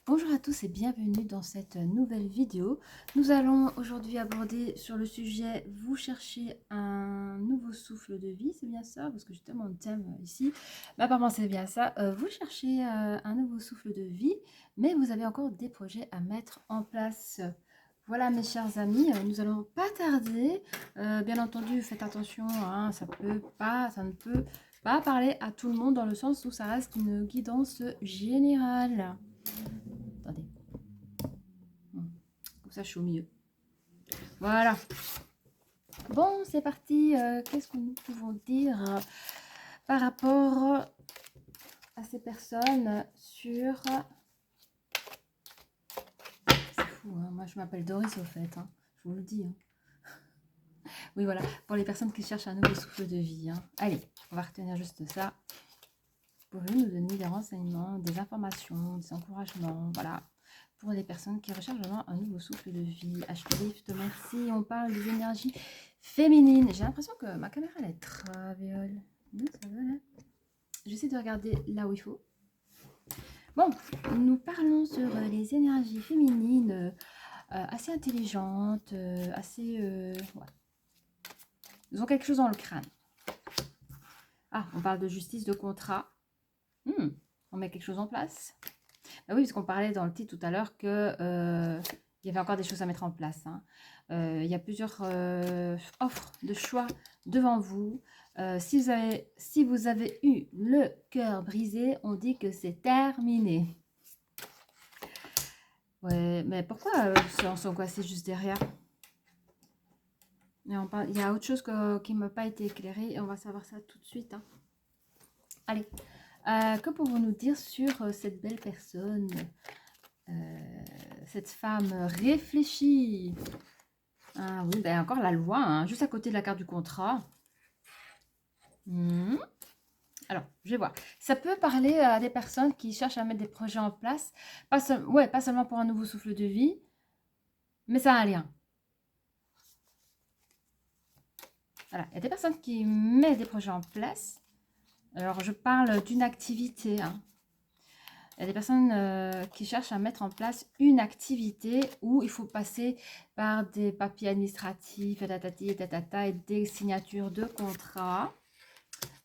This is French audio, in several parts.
Bonjour à tous et bienvenue dans cette nouvelle vidéo. Nous allons aujourd'hui aborder sur le sujet vous cherchez un nouveau souffle de vie, c'est bien ça? Parce que j'ai tellement de thèmes ici. Mais apparemment c'est bien ça. Vous cherchez un nouveau souffle de vie, mais vous avez encore des projets à mettre en place. Voilà mes chers amis, nous allons pas tarder. Bien entendu, faites attention, hein, ça ne peut pas parler à tout le monde dans le sens où ça reste une guidance générale. Attendez. Comme ça, je suis au milieu. Voilà. Bon, c'est parti. Qu'est-ce que nous pouvons dire par rapport à ces personnes sur... C'est fou, hein. Moi, je m'appelle Doris, au fait. Hein. Je vous le dis. Hein. Oui, voilà. Pour les personnes qui cherchent un nouveau souffle de vie. Hein. Allez, on va retenir juste ça. Vous pouvez nous donner des renseignements, des informations, des encouragements. Voilà. Pour les personnes qui recherchent vraiment un nouveau souffle de vie. HP Lift, merci. On parle des énergies féminines. J'ai l'impression que ma caméra elle est traviole. Ça va là. J'essaie de regarder là où il faut. Bon, nous parlons sur les énergies féminines assez intelligentes, assez... ouais. Ils ont quelque chose dans le crâne. Ah, on parle de justice, de contrat. On met quelque chose en place. Ah oui, parce qu'on parlait dans le titre tout à l'heure que il y avait encore des choses à mettre en place. Hein. Il y a plusieurs offres de choix devant vous. Si vous avez eu le cœur brisé, on dit que c'est terminé. Ouais, mais pourquoi on s'angoisse juste derrière? Il y a autre chose qui ne m'a pas été éclairée et on va savoir ça tout de suite. Hein. Allez, que pouvons-nous dire sur cette belle personne, cette femme réfléchie? Ah oui, ben encore la loi, hein, juste à côté de la carte du contrat. Alors, je vais voir. Ça peut parler à des personnes qui cherchent à mettre des projets en place. Pas seulement pour un nouveau souffle de vie, mais ça a un lien. Voilà, il y a des personnes qui mettent des projets en place. Alors, je parle d'une activité. Hein. Il y a des personnes qui cherchent à mettre en place une activité où il faut passer par des papiers administratifs, et des signatures de contrats.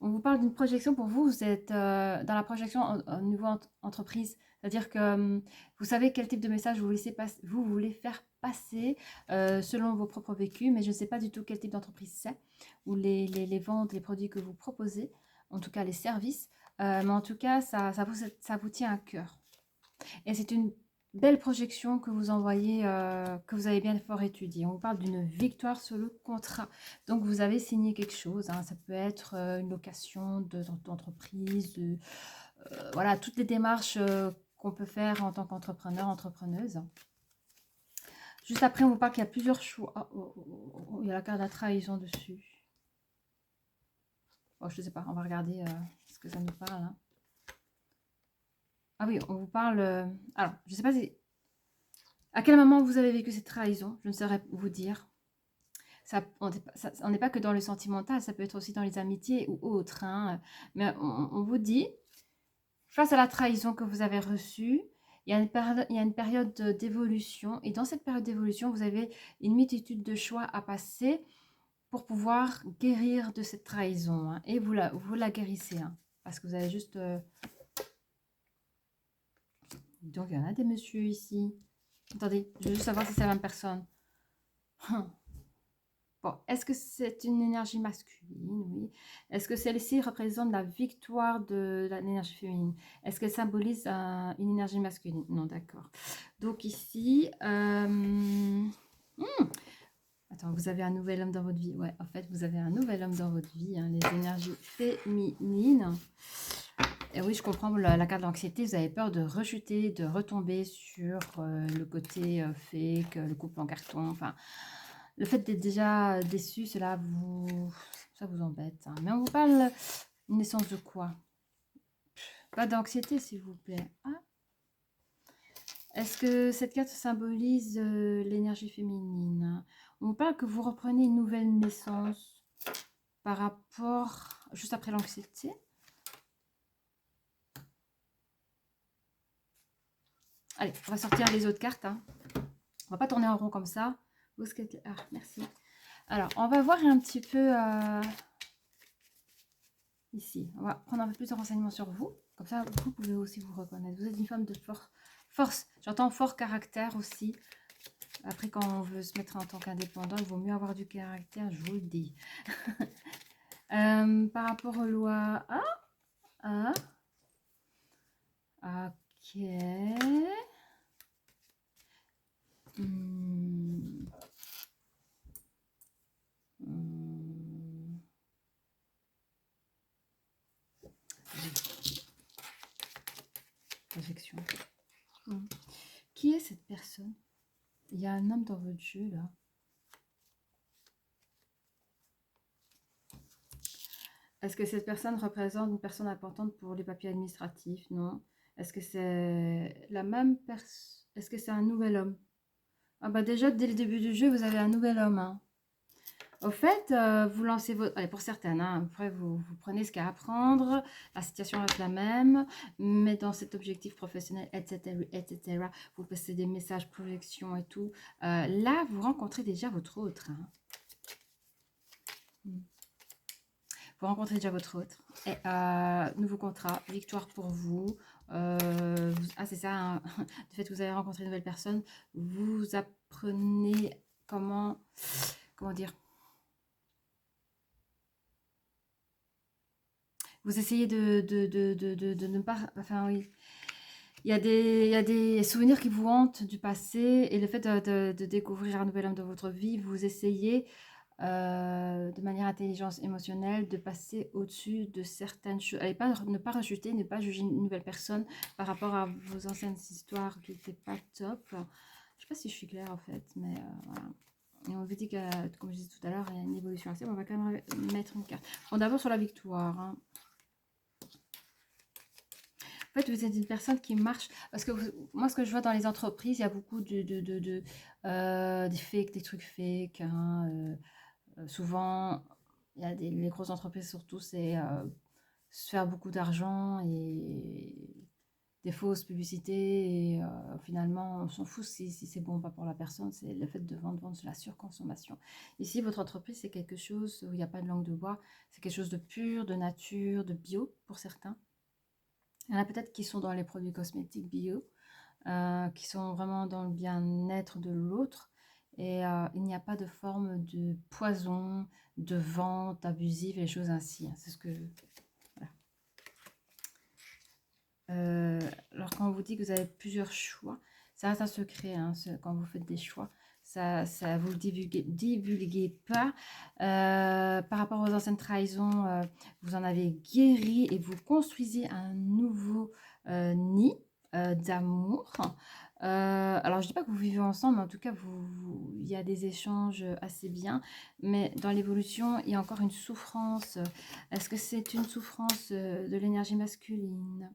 On vous parle d'une projection pour vous. Vous êtes dans la projection au niveau entreprise. C'est-à-dire que vous savez quel type de message vous voulez faire passer selon vos propres vécus, mais je ne sais pas du tout quel type d'entreprise c'est, ou les ventes, les produits que vous proposez, en tout cas les services. Mais en tout cas, ça vous tient à cœur. Et c'est une belle projection que vous envoyez, que vous avez bien fort étudiée. On vous parle d'une victoire sur le contrat. Donc, vous avez signé quelque chose. Hein. Ça peut être une location d'entreprise, voilà, toutes les démarches qu'on peut faire en tant qu'entrepreneur, entrepreneuse. Juste après, on vous parle qu'il y a plusieurs choix. Il y a la carte de la trahison dessus. Oh, je ne sais pas, on va regarder ce que ça nous parle. Hein. Ah oui, on vous parle... alors, je ne sais pas si... À quel moment vous avez vécu cette trahison? Je ne saurais vous dire. On n'est pas que dans le sentimental, ça peut être aussi dans les amitiés ou autres. Hein. Mais on vous dit, face à la trahison que vous avez reçue, il y a une période d'évolution. Et dans cette période d'évolution, vous avez une multitude de choix à passer pour pouvoir guérir de cette trahison. Hein. Et vous la guérissez. Hein, parce que vous avez juste... Donc, il y en a des messieurs ici. Attendez, je veux juste savoir si c'est la même personne. Bon, est-ce que c'est une énergie masculine? Oui. Est-ce que celle-ci représente la victoire de l'énergie féminine? Est-ce qu'elle symbolise une énergie masculine? Non, d'accord. Donc ici, attends, vous avez un nouvel homme dans votre vie. Ouais, en fait, vous avez un nouvel homme dans votre vie, hein, les énergies féminines. Et oui, je comprends la carte de l'anxiété. Vous avez peur de rechuter, de retomber sur le côté fake, le couple en carton. Enfin, le fait d'être déjà déçu, ça vous embête. Hein. Mais on vous parle une naissance de quoi? Pas d'anxiété, s'il vous plaît. Ah. Est-ce que cette carte symbolise l'énergie féminine? On vous parle que vous reprenez une nouvelle naissance par rapport, juste après l'anxiété. Allez, on va sortir les autres cartes. Hein. On va pas tourner en rond comme ça. Ah, merci. Alors, on va voir un petit peu ici. On va prendre un peu plus de renseignements sur vous. Comme ça, vous pouvez aussi vous reconnaître. Vous êtes une femme de force. J'entends fort caractère aussi. Après, quand on veut se mettre en tant qu'indépendant, il vaut mieux avoir du caractère, je vous le dis. Par rapport aux lois... Ok. Projection. Qui est cette personne? Il y a un homme dans votre jeu, là. Est-ce que cette personne représente une personne importante pour les papiers administratifs? Non. Est-ce que c'est la même personne? Est-ce que c'est un nouvel homme? Ah bah déjà, dès le début du jeu, vous avez un nouvel homme. Hein. Au fait, vous lancez votre... Allez, pour certaines, hein, après, vous prenez ce qu'il y a à prendre. La situation reste la même. Mais dans cet objectif professionnel, etc., vous passez des messages, projections et tout. Là, vous rencontrez déjà votre autre. Hein. Vous rencontrez déjà votre autre. Et nouveau contrat, victoire pour vous. Ah, c'est ça, hein. Du fait que vous avez rencontré une nouvelle personne, vous apprenez comment dire. Vous essayez de ne pas... Enfin, oui. Il y a des souvenirs qui vous hantent du passé et le fait de découvrir un nouvel homme dans votre vie, vous essayez de manière intelligence émotionnelle, de passer au-dessus de certaines choses. Allez, ne pas rejeter, ne pas juger une nouvelle personne par rapport à vos anciennes histoires qui n'étaient pas top. Je ne sais pas si je suis claire en fait, mais voilà. Et on vous dit que, comme je disais tout à l'heure, il y a une évolution assez. On va quand même mettre une carte. Bon, d'abord sur la victoire. Hein. En fait, vous êtes une personne qui marche, parce que moi, ce que je vois dans les entreprises, il y a beaucoup des fakes, des trucs fakes. Hein, souvent, il y a les grosses entreprises surtout, c'est se faire beaucoup d'argent et des fausses publicités. Et finalement, on s'en fout si c'est bon ou pas pour la personne. C'est le fait de vendre de la surconsommation. Ici, votre entreprise, c'est quelque chose où il n'y a pas de langue de bois. C'est quelque chose de pur, de nature, de bio pour certains. Il y en a peut-être qui sont dans les produits cosmétiques bio, qui sont vraiment dans le bien-être de l'autre. Et il n'y a pas de forme de poison, de vente abusive et des choses ainsi. Hein. C'est ce que... Voilà. Alors quand on vous dit que vous avez plusieurs choix, ça reste un secret hein, quand vous faites des choix. Ça vous le divulguez pas. Par rapport aux anciennes trahisons, vous en avez guéri et vous construisez un nouveau nid d'amour. Alors, je ne dis pas que vous vivez ensemble, mais en tout cas, il y a des échanges assez bien. Mais dans l'évolution, il y a encore une souffrance. Est-ce que c'est une souffrance de l'énergie masculine?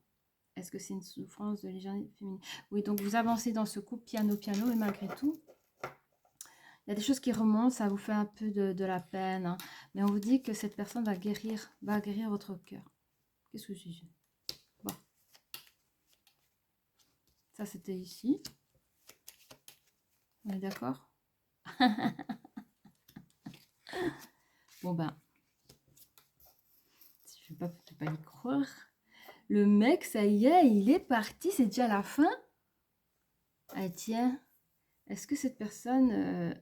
Est-ce que c'est une souffrance de l'énergie féminine? Oui, donc vous avancez dans ce couple piano-piano, et malgré tout, il y a des choses qui remontent, ça vous fait un peu de la peine. Hein. Mais on vous dit que cette personne va guérir votre cœur. Qu'est-ce que je dis? Bon. Ça, c'était ici. On est d'accord? Bon, ben, je ne vais pas y croire. Le mec, ça y est, il est parti. C'est déjà la fin? Ah, tiens. Est-ce que cette personne...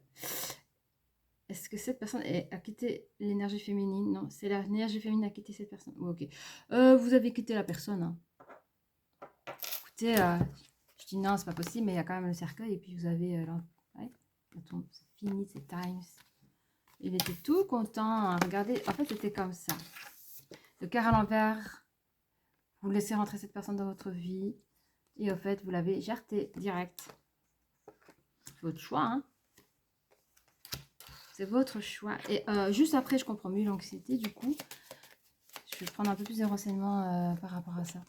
Est-ce que cette personne a quitté l'énergie féminine? Non, c'est l'énergie féminine qui a quitté cette personne. Oh, ok. Vous avez quitté la personne. Hein. Écoutez, je dis non, c'est pas possible, mais il y a quand même le cercueil. Et puis vous avez... ouais, c'est fini, c'est times. Il était tout content. Hein. Regardez, en fait, c'était comme ça. Le cœur à l'envers. Vous laissez rentrer cette personne dans votre vie. Et en fait, vous l'avez jarté direct. C'est votre choix, hein. C'est votre choix. Et juste après, je comprends mieux l'anxiété. Du coup, je vais prendre un peu plus de renseignements par rapport à ça.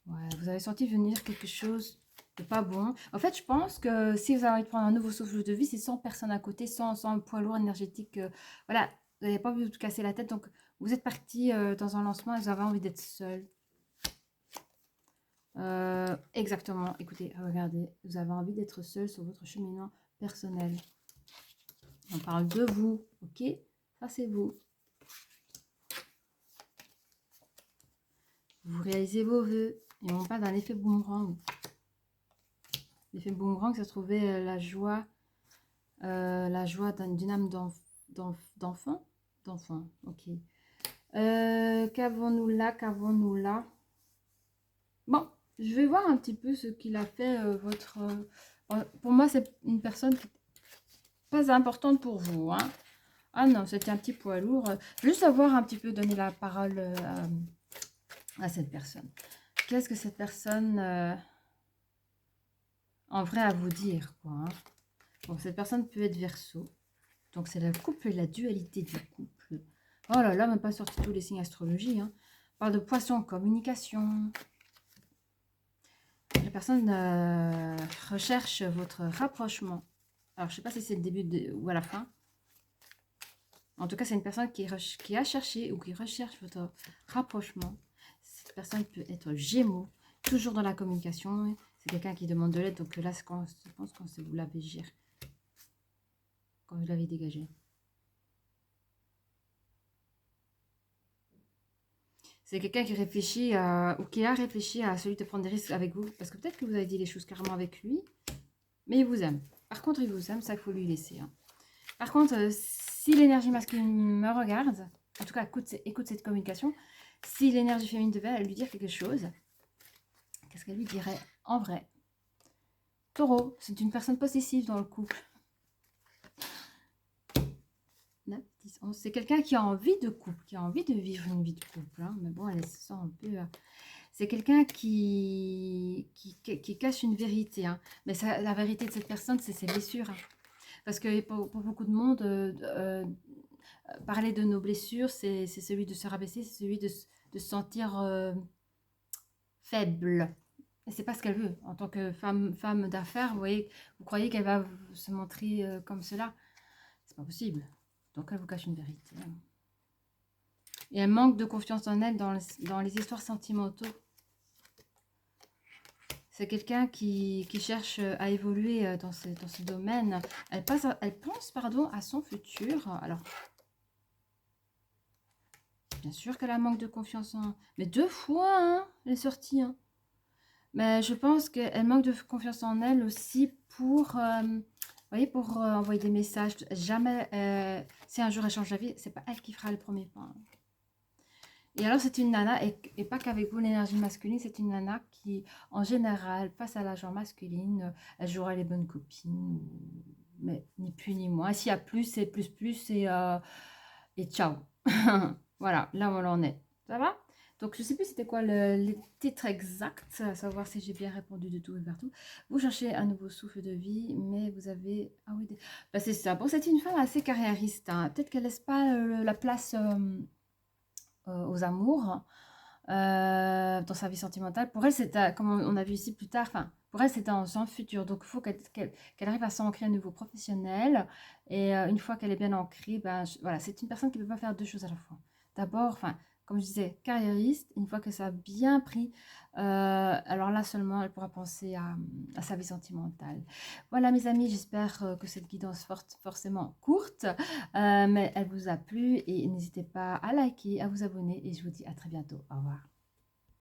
Ouais, vous avez senti venir quelque chose de pas bon. En fait, je pense que si vous avez envie de prendre un nouveau souffle de vie, c'est sans personne à côté, sans poids lourd énergétique. Voilà, vous n'avez pas envie de vous casser la tête. Donc, vous êtes parti dans un lancement et vous avez envie d'être seul. Exactement. Écoutez, regardez, vous avez envie d'être seul sur votre cheminement personnel. On parle de vous, ok? Ça, c'est vous. Vous réalisez vos vœux. Et on parle d'un effet boomerang. L'effet boomerang, ça se trouvait la joie d'une âme d'enfant. D'enfant, ok. Qu'avons-nous là? Qu'avons-nous là? Bon, je vais voir un petit peu ce qu'il a fait votre... pour moi, c'est une personne qui n'est pas importante pour vous. Hein. Ah non, c'était un petit poids lourd. Juste avoir un petit peu donné la parole à cette personne. Qu'est-ce que cette personne en vrai à vous dire, quoi. Hein. Bon, cette personne peut être Verseau. Donc, c'est le couple et la dualité du couple. Oh là là, même pas sorti tous les signes astrologie. Hein. On parle de poisson, communication. La personne recherche votre rapprochement. Alors, je ne sais pas si c'est le début ou à la fin. En tout cas, c'est une personne qui a cherché ou qui recherche votre rapprochement. Cette personne peut être Gémeaux, toujours dans la communication. C'est quelqu'un qui demande de l'aide. Donc là, je pense que c'est vous l'avez géré. Quand vous l'avez dégagé. C'est quelqu'un qui réfléchit ou qui a réfléchi à celui de prendre des risques avec vous. Parce que peut-être que vous avez dit les choses carrément avec lui. Mais il vous aime. Par contre, il vous aime, ça, il faut lui laisser. Hein. Par contre, si l'énergie masculine me regarde, en tout cas, écoute cette communication, si l'énergie féminine devait lui dire quelque chose, qu'est-ce qu'elle lui dirait en vrai? Taureau, c'est une personne possessive dans le couple. 9, 10, 11. C'est quelqu'un qui a envie de couple, qui a envie de vivre une vie de couple. Hein. Mais bon, elle se sent un peu... c'est quelqu'un qui cache une vérité. Hein. Mais la vérité de cette personne, c'est ses blessures. Hein. Parce que pour beaucoup de monde, parler de nos blessures, c'est celui de se rabaisser, c'est celui de se sentir faible. Et c'est pas ce qu'elle veut. En tant que femme d'affaires, vous croyez qu'elle va se montrer comme cela. C'est pas possible. Donc elle vous cache une vérité. Et elle manque de confiance en elle dans les histoires sentimentaux. C'est quelqu'un qui cherche à évoluer dans ce domaine. Elle pense à son futur. Alors, bien sûr qu'elle a manque de confiance en... Mais 2 fois, hein, elle est sortie. Hein. Mais je pense qu'elle manque de confiance en elle aussi pour... pour envoyer des messages. Jamais, si un jour elle change d'avis, c'est pas elle qui fera le premier pas. Hein. Et alors, c'est une nana, et pas qu'avec vous, l'énergie masculine, c'est une nana qui, en général, face à la genre masculine, elle jouera les bonnes copines, mais ni plus ni moins. S'il y a plus, c'est plus, et ciao. Voilà, là où on en est. Ça va? Donc, je ne sais plus c'était quoi les titres exacts, à savoir si j'ai bien répondu de tout et partout. Vous cherchez un nouveau souffle de vie, mais vous avez... Ah oui, bah, c'est ça. Bon, c'est une femme assez carriériste. Hein. Peut-être qu'elle laisse pas la place... aux amours dans sa vie sentimentale. Pour elle, c'est comme on a vu ici plus tard, pour elle, c'est dans son futur. Donc, il faut qu'elle arrive à s'ancrer à niveau professionnel. Et une fois qu'elle est bien ancrée, voilà, c'est une personne qui ne peut pas faire 2 choses à la fois. D'abord, comme je disais, carriériste, une fois que ça a bien pris, alors là seulement, elle pourra penser à sa vie sentimentale. Voilà, mes amis, j'espère que cette guidance forcément courte, mais elle vous a plu et n'hésitez pas à liker, à vous abonner et je vous dis à très bientôt. Au revoir.